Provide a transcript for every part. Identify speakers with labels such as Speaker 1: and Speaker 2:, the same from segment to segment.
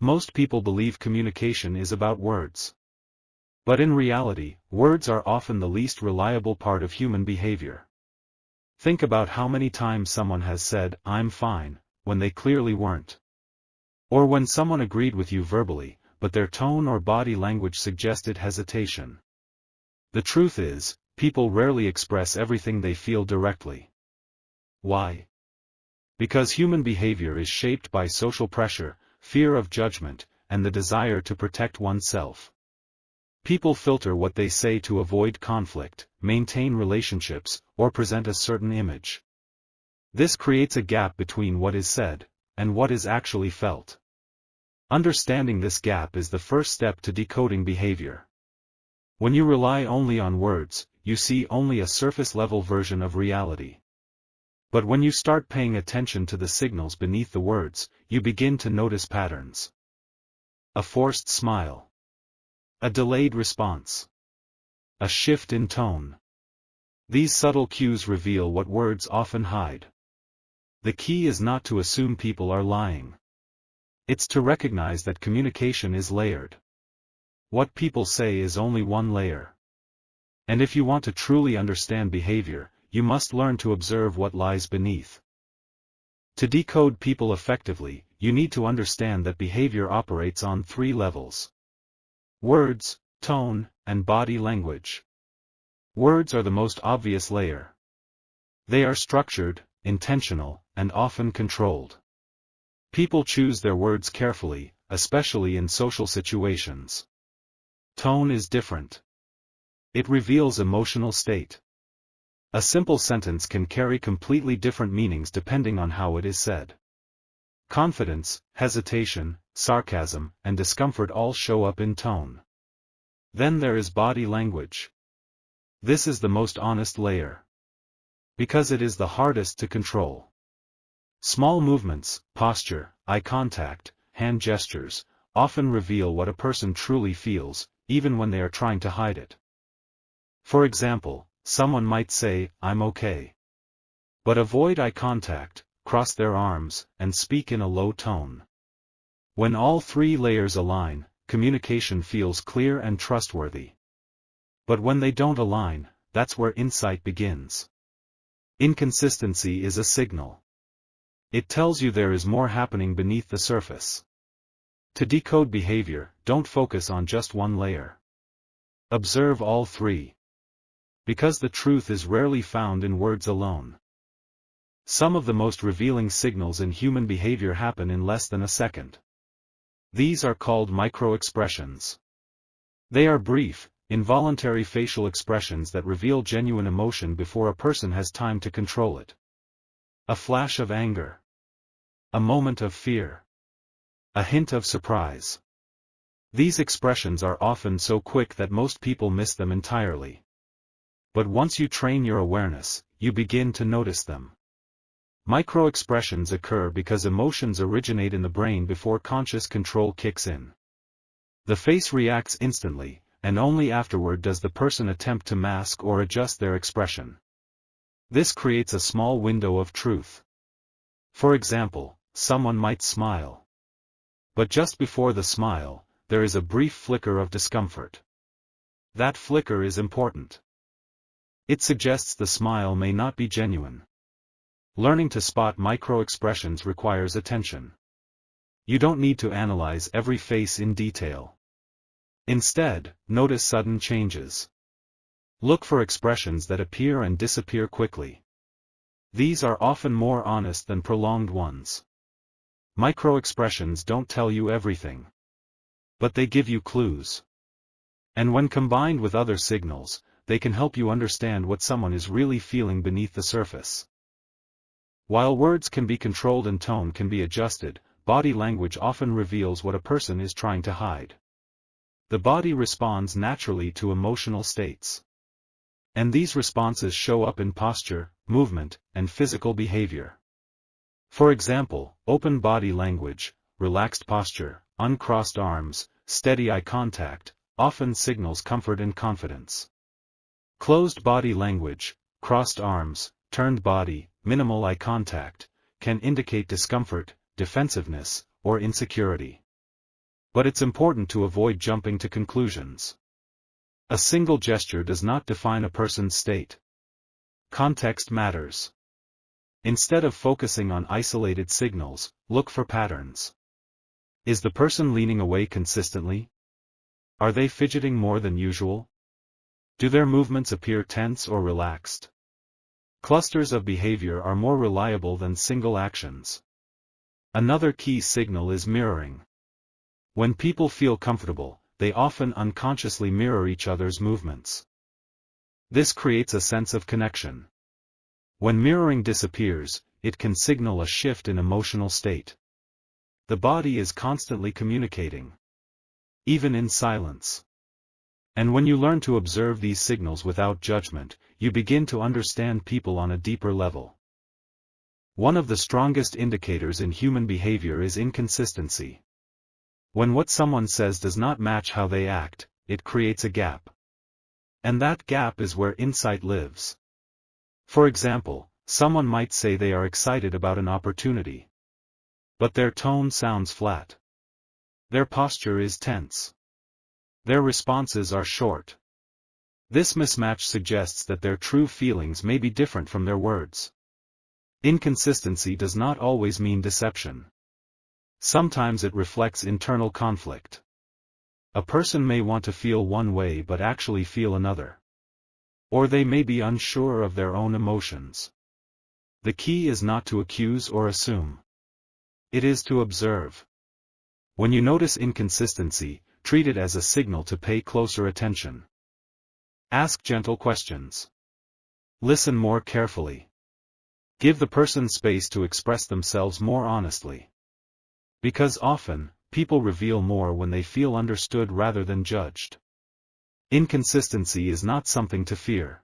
Speaker 1: Most people believe communication is about words. But in reality, words are often the least reliable part of human behavior. Think about how many times someone has said, "I'm fine," when they clearly weren't. Or when someone agreed with you verbally, but their tone or body language suggested hesitation. The truth is, people rarely express everything they feel directly. Why? Because human behavior is shaped by social pressure, fear of judgment, and the desire to protect oneself. People filter what they say to avoid conflict, maintain relationships, or present a certain image. This creates a gap between what is said and what is actually felt. Understanding this gap is the first step to decoding behavior. When you rely only on words, you see only a surface-level version of reality. But when you start paying attention to the signals beneath the words, you begin to notice patterns. A forced smile. A delayed response. A shift in tone. These subtle cues reveal what words often hide. The key is not to assume people are lying. It's to recognize that communication is layered. What people say is only one layer. And if you want to truly understand behavior, you must learn to observe what lies beneath. To decode people effectively, you need to understand that behavior operates on 3 levels: words, tone, and body language. Words are the most obvious layer. They are structured, intentional, and often controlled. People choose their words carefully, especially in social situations. Tone is different. It reveals emotional state. A simple sentence can carry completely different meanings depending on how it is said. Confidence, hesitation, sarcasm, and discomfort all show up in tone. Then there is body language. This is the most honest layer. Because it is the hardest to control. Small movements, posture, eye contact, hand gestures, often reveal what a person truly feels, even when they are trying to hide it. For example, someone might say, "I'm okay," but avoid eye contact, cross their arms, and speak in a low tone. When all 3 layers align, communication feels clear and trustworthy. But when they don't align, that's where insight begins. Inconsistency is a signal. It tells you there is more happening beneath the surface. To decode behavior, don't focus on just one layer. Observe all 3. Because the truth is rarely found in words alone. Some of the most revealing signals in human behavior happen in less than a second. These are called micro-expressions. They are brief, involuntary facial expressions that reveal genuine emotion before a person has time to control it. A flash of anger. A moment of fear. A hint of surprise. These expressions are often so quick that most people miss them entirely. But once you train your awareness, you begin to notice them. Micro-expressions occur because emotions originate in the brain before conscious control kicks in. The face reacts instantly, and only afterward does the person attempt to mask or adjust their expression. This creates a small window of truth. For example, someone might smile. But just before the smile, there is a brief flicker of discomfort. That flicker is important. It suggests the smile may not be genuine. Learning to spot micro-expressions requires attention. You don't need to analyze every face in detail. Instead, notice sudden changes. Look for expressions that appear and disappear quickly. These are often more honest than prolonged ones. Micro-expressions don't tell you everything. But they give you clues. And when combined with other signals, they can help you understand what someone is really feeling beneath the surface. While words can be controlled and tone can be adjusted, body language often reveals what a person is trying to hide. The body responds naturally to emotional states. And these responses show up in posture, movement, and physical behavior. For example, open body language, relaxed posture, uncrossed arms, steady eye contact, often signals comfort and confidence. Closed body language, crossed arms, turned body, minimal eye contact, can indicate discomfort, defensiveness, or insecurity. But it's important to avoid jumping to conclusions. A single gesture does not define a person's state. Context matters. Instead of focusing on isolated signals, look for patterns. Is the person leaning away consistently? Are they fidgeting more than usual? Do their movements appear tense or relaxed? Clusters of behavior are more reliable than single actions. Another key signal is mirroring. When people feel comfortable, they often unconsciously mirror each other's movements. This creates a sense of connection. When mirroring disappears, it can signal a shift in emotional state. The body is constantly communicating, even in silence. And when you learn to observe these signals without judgment, you begin to understand people on a deeper level. One of the strongest indicators in human behavior is inconsistency. When what someone says does not match how they act, it creates a gap. And that gap is where insight lives. For example, someone might say they are excited about an opportunity. But their tone sounds flat. Their posture is tense. Their responses are short. This mismatch suggests that their true feelings may be different from their words. Inconsistency does not always mean deception. Sometimes it reflects internal conflict. A person may want to feel one way but actually feel another. Or they may be unsure of their own emotions. The key is not to accuse or assume. It is to observe. When you notice inconsistency, treat it as a signal to pay closer attention. Ask gentle questions. Listen more carefully. Give the person space to express themselves more honestly. Because often, people reveal more when they feel understood rather than judged. Inconsistency is not something to fear.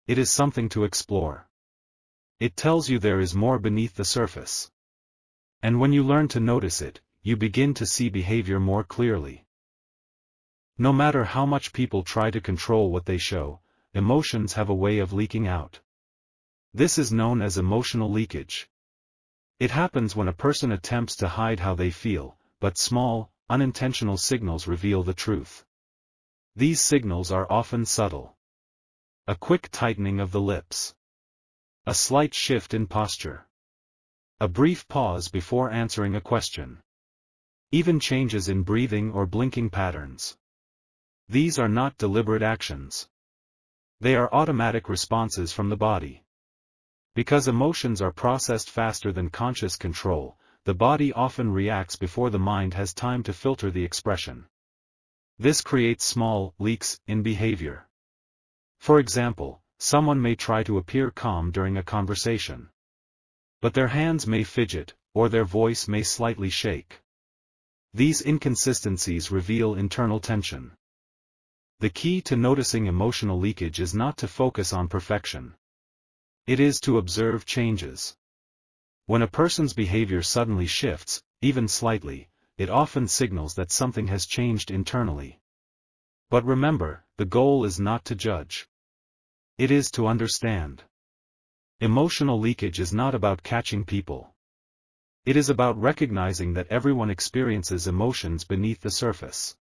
Speaker 1: It is something to explore. It tells you there is more beneath the surface. And when you learn to notice it, you begin to see behavior more clearly. No matter how much people try to control what they show, emotions have a way of leaking out. This is known as emotional leakage. It happens when a person attempts to hide how they feel, but small, unintentional signals reveal the truth. These signals are often subtle. A quick tightening of the lips. A slight shift in posture. A brief pause before answering a question. Even changes in breathing or blinking patterns. These are not deliberate actions. They are automatic responses from the body. Because emotions are processed faster than conscious control, the body often reacts before the mind has time to filter the expression. This creates small leaks in behavior. For example, someone may try to appear calm during a conversation. But their hands may fidget, or their voice may slightly shake. These inconsistencies reveal internal tension. The key to noticing emotional leakage is not to focus on perfection. It is to observe changes. When a person's behavior suddenly shifts, even slightly, it often signals that something has changed internally. But remember, the goal is not to judge. It is to understand. Emotional leakage is not about catching people. It is about recognizing that everyone experiences emotions beneath the surface.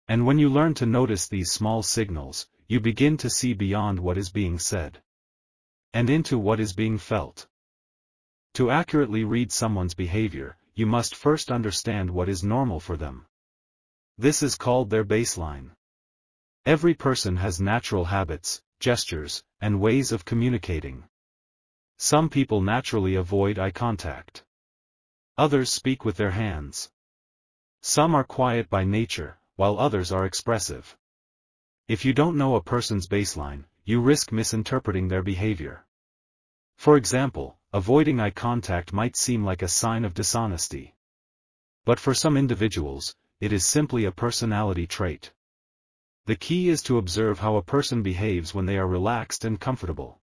Speaker 1: And when you learn to notice these small signals, you begin to see beyond what is being said. And into what is being felt. To accurately read someone's behavior, you must first understand what is normal for them. This is called their baseline. Every person has natural habits, gestures, and ways of communicating. Some people naturally avoid eye contact. Others speak with their hands. Some are quiet by nature, while others are expressive. If you don't know a person's baseline, you risk misinterpreting their behavior. For example, avoiding eye contact might seem like a sign of dishonesty. But for some individuals, it is simply a personality trait. The key is to observe how a person behaves when they are relaxed and comfortable.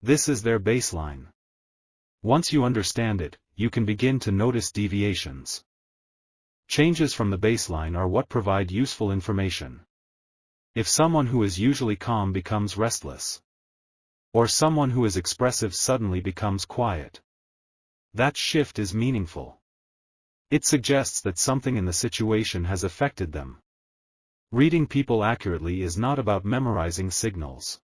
Speaker 1: This is their baseline. Once you understand it, you can begin to notice deviations. Changes from the baseline are what provide useful information. If someone who is usually calm becomes restless, or someone who is expressive suddenly becomes quiet, that shift is meaningful. It suggests that something in the situation has affected them. Reading people accurately is not about memorizing signals.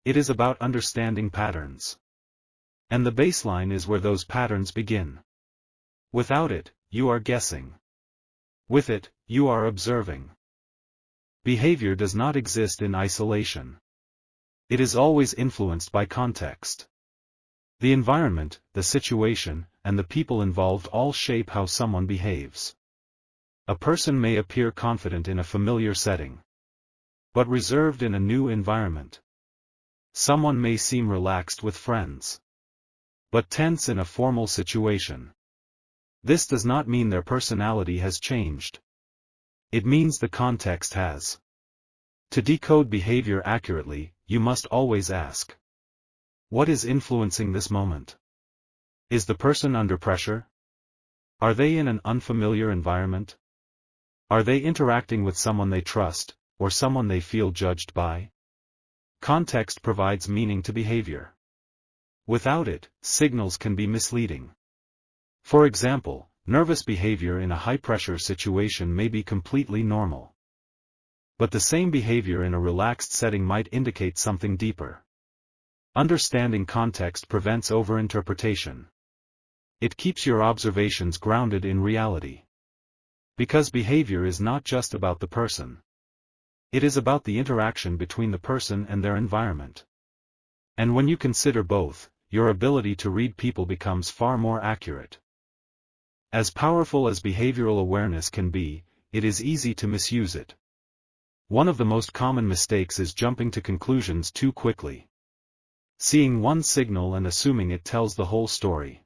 Speaker 1: It is about understanding patterns. And the baseline is where those patterns begin. Without it, you are guessing. With it, you are observing. Behavior does not exist in isolation. It is always influenced by context. The environment, the situation, and the people involved all shape how someone behaves. A person may appear confident in a familiar setting, but reserved in a new environment. Someone may seem relaxed with friends, but tense in a formal situation. This does not mean their personality has changed. It means the context has. To decode behavior accurately, you must always ask, what is influencing this moment? Is the person under pressure? Are they in an unfamiliar environment? Are they interacting with someone they trust, or someone they feel judged by? Context provides meaning to behavior. Without it, signals can be misleading. For example, nervous behavior in a high-pressure situation may be completely normal. But the same behavior in a relaxed setting might indicate something deeper. Understanding context prevents overinterpretation. It keeps your observations grounded in reality. Because behavior is not just about the person. It is about the interaction between the person and their environment. And when you consider both, your ability to read people becomes far more accurate. As powerful as behavioral awareness can be, it is easy to misuse it. One of the most common mistakes is jumping to conclusions too quickly. Seeing one signal and assuming it tells the whole story.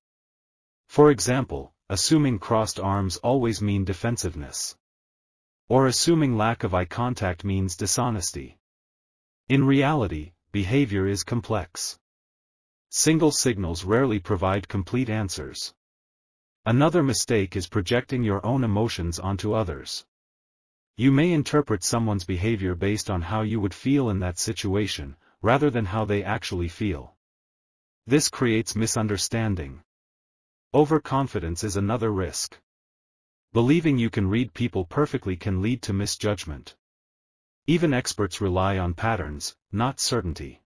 Speaker 1: For example, assuming crossed arms always mean defensiveness. Or assuming lack of eye contact means dishonesty. In reality, behavior is complex. Single signals rarely provide complete answers. Another mistake is projecting your own emotions onto others. You may interpret someone's behavior based on how you would feel in that situation, rather than how they actually feel. This creates misunderstanding. Overconfidence is another risk. Believing you can read people perfectly can lead to misjudgment. Even experts rely on patterns, not certainty.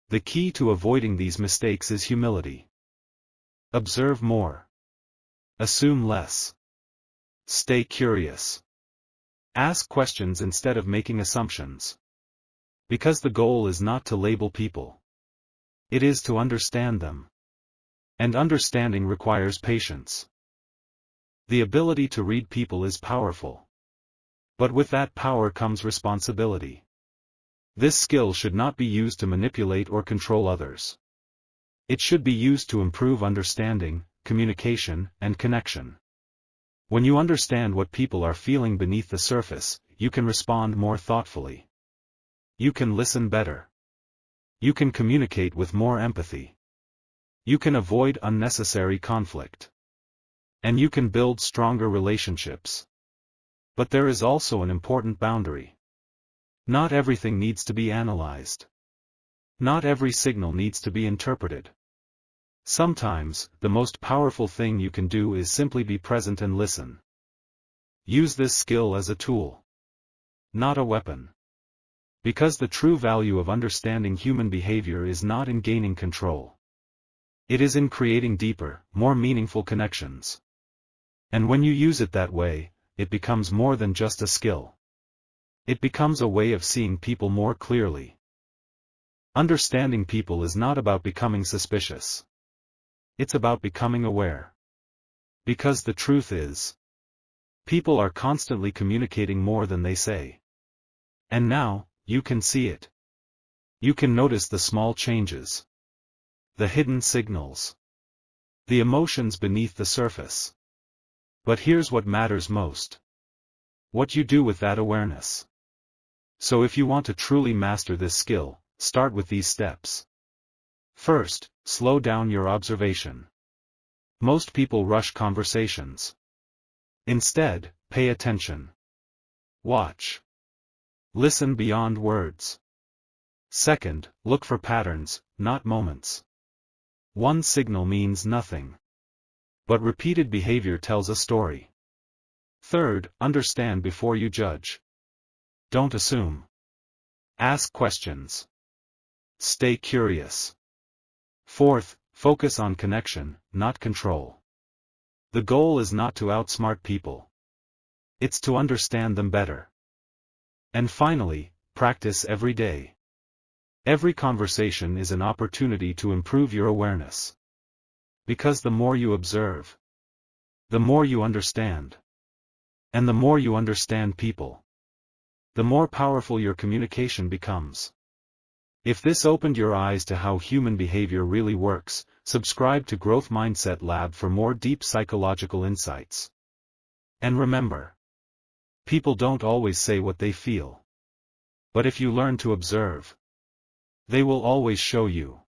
Speaker 1: The key to avoiding these mistakes is humility. Observe more. Assume less. Stay curious. Ask questions instead of making assumptions. Because the goal is not to label people. It is to understand them. And understanding requires patience. The ability to read people is powerful. But with that power comes responsibility. This skill should not be used to manipulate or control others. It should be used to improve understanding, communication, and connection. When you understand what people are feeling beneath the surface, you can respond more thoughtfully. You can listen better. You can communicate with more empathy. You can avoid unnecessary conflict. And you can build stronger relationships. But there is also an important boundary. Not everything needs to be analyzed. Not every signal needs to be interpreted. Sometimes, the most powerful thing you can do is simply be present and listen. Use this skill as a tool. Not a weapon. Because the true value of understanding human behavior is not in gaining control. It is in creating deeper, more meaningful connections. And when you use it that way, it becomes more than just a skill. It becomes a way of seeing people more clearly. Understanding people is not about becoming suspicious. It's about becoming aware. Because the truth is, people are constantly communicating more than they say. And now, you can see it. You can notice the small changes. The hidden signals. The emotions beneath the surface. But here's what matters most. What you do with that awareness. So if you want to truly master this skill, start with these steps. First, slow down your observation. Most people rush conversations. Instead, pay attention. Watch. Listen beyond words. Second, look for patterns, not moments. One signal means nothing. but repeated behavior tells a story. Third, understand before you judge. Don't assume. Ask questions. Stay curious. Fourth, focus on connection, not control. The goal is not to outsmart people. It's to understand them better. And finally, practice every day. Every conversation is an opportunity to improve your awareness. Because the more you observe, the more you understand. And the more you understand people, the more powerful your communication becomes. If this opened your eyes to how human behavior really works, subscribe to Growth Mindset Lab for more deep psychological insights. And remember, people don't always say what they feel. But if you learn to observe, they will always show you.